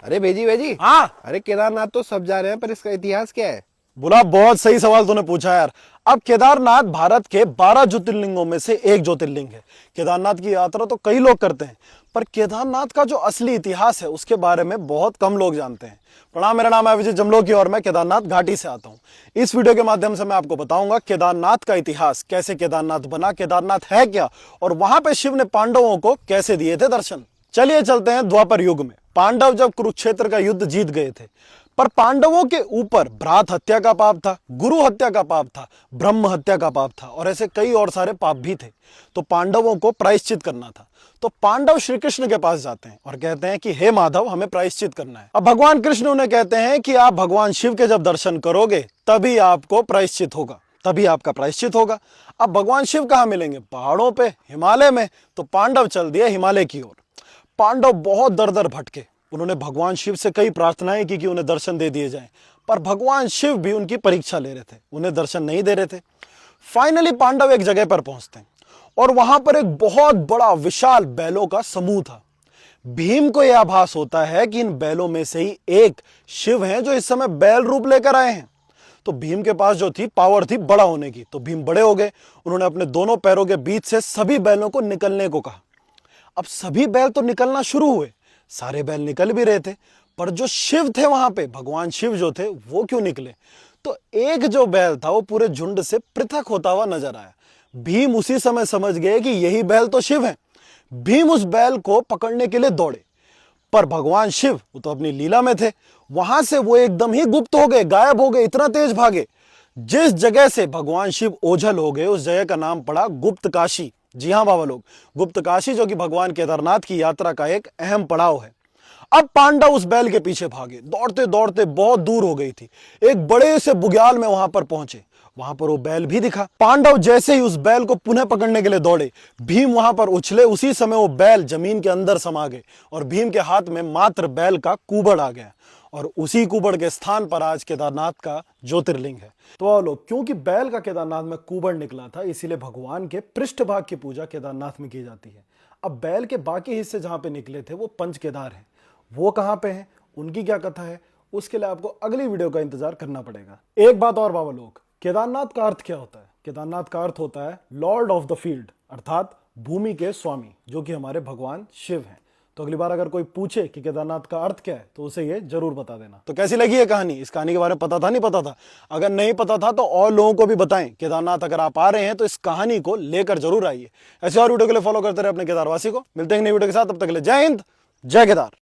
अरे भेजी भेजी। हाँ अरे केदारनाथ तो सब जा रहे हैं, पर इसका इतिहास क्या है? बोला, बहुत सही सवाल तूने पूछा यार। अब केदारनाथ भारत के 12 ज्योतिर्लिंगों में से एक ज्योतिर्लिंग है। केदारनाथ की यात्रा तो कई लोग करते हैं, पर केदारनाथ का जो असली इतिहास है उसके बारे में बहुत कम लोग जानते हैं। प्रणाम, मेरा नाम है विजय जमलोकी और मैं केदारनाथ घाटी से आता हूँ। इस वीडियो के माध्यम से मैं आपको बताऊंगा केदारनाथ का इतिहास, कैसे केदारनाथ बना, केदारनाथ है क्या, और वहां पे शिव ने पांडवों को कैसे दिए थे दर्शन। चलिए चलते हैं द्वापर युग में। पांडव जब कुरुक्षेत्र का युद्ध जीत गए थे, पर पांडवों के ऊपर भ्रात हत्या का पाप था, गुरु हत्या का पाप था, ब्रह्म हत्या का पाप था, और ऐसे कई और सारे पाप भी थे। तो पांडवों को प्रायश्चित करना था। तो पांडव श्री कृष्ण के पास जाते हैं और कहते हैं कि हे माधव, हमें प्रायश्चित करना है। अब भगवान कृष्ण उन्हें कहते हैं कि आप भगवान शिव के जब दर्शन करोगे तभी आपको प्रायश्चित होगा, तभी आपका प्रायश्चित होगा। अब भगवान शिव कहाँ मिलेंगे? पहाड़ों पे, हिमालय में। तो पांडव चल दिए हिमालय की ओर। पांडव बहुत दर दर भटके। उन्होंने भगवान शिव से कई प्रार्थनाएं की कि उन्हें दर्शन दे दिए जाएं, पर भगवान शिव भी उनकी परीक्षा ले रहे थे, उन्हें दर्शन नहीं दे रहे थे। फाइनली पांडव एक जगह पर पहुंचते हैं और वहां पर एक बहुत बड़ा विशाल बैलों का समूह था। भीम को यह आभास होता है कि इन बैलों में से ही एक शिव हैं जो इस समय बैल रूप लेकर आए हैं। तो भीम के पास जो थी पावर थी बड़ा होने की, तो भीम बड़े हो गए। उन्होंने अपने दोनों पैरों के बीच से सभी बैलों को निकलने को कहा। अब सभी बैल तो निकलना शुरू हुए, सारे बैल निकल भी रहे थे, पर जो शिव थे वहां पे, भगवान शिव जो थे, वो क्यों निकले? तो एक जो बैल था वो पूरे झुंड से पृथक होता हुआ नजर आया। भीम उसी समय समझ गए कि यही बैल तो शिव है। भीम उस बैल को पकड़ने के लिए दौड़े, पर भगवान शिव वो तो अपनी लीला में थे। वहां से वो एकदम ही गुप्त हो गए, गायब हो गए, इतना तेज भागे। जिस जगह से भगवान शिव ओझल हो गए उस जगह का नाम पड़ा गुप्त काशी। जी हां बाबा लोग, गुप्त काशी, जो कि भगवान केदारनाथ की यात्रा का एक अहम पड़ाव है। अब पांडव उस बैल के पीछे भागे, दौड़ते दौड़ते बहुत दूर हो गई थी। एक बड़े से बुग्याल में वहां पर पहुंचे। वहां पर वो बैल भी दिखा। पांडव जैसे ही उस बैल को पुनः पकड़ने के लिए दौड़े, भीम वहां पर उछले। उसी समय वो बैल जमीन के अंदर समा गए और भीम के हाथ में मात्र बैल का कुबड़ आ गया, और उसी कुबड़ के स्थान पर आज केदारनाथ का ज्योतिर्लिंग है। तो लोग, क्योंकि बैल का केदारनाथ में कुबड़ निकला था, इसीलिए भगवान के पृष्ठभाग की पूजा केदारनाथ में की जाती है। अब बैल के बाकी हिस्से जहां पे निकले थे वो पंच केदार हैं। वो कहां पे हैं, उनकी क्या कथा है, उसके लिए आपको अगली वीडियो का इंतजार करना पड़ेगा। एक बात और बाबा लोग, केदारनाथ का अर्थ क्या होता है? केदारनाथ का अर्थ होता है लॉर्ड ऑफ द फील्ड, अर्थात भूमि के स्वामी, जो कि हमारे भगवान शिव हैं। तो अगली बार अगर कोई पूछे कि केदारनाथ का अर्थ क्या है तो उसे ये जरूर बता देना। तो कैसी लगी ये कहानी? इस कहानी के बारे में पता था, नहीं पता था? अगर नहीं पता था तो और लोगों को भी बताएं। केदारनाथ अगर आप आ रहे हैं तो इस कहानी को लेकर जरूर आइए। ऐसे और वीडियो के लिए फॉलो करते रहे अपने केदारवासी को। मिलते हैं नई वीडियो के साथ, तब तक के लिए जय हिंद, जय केदार।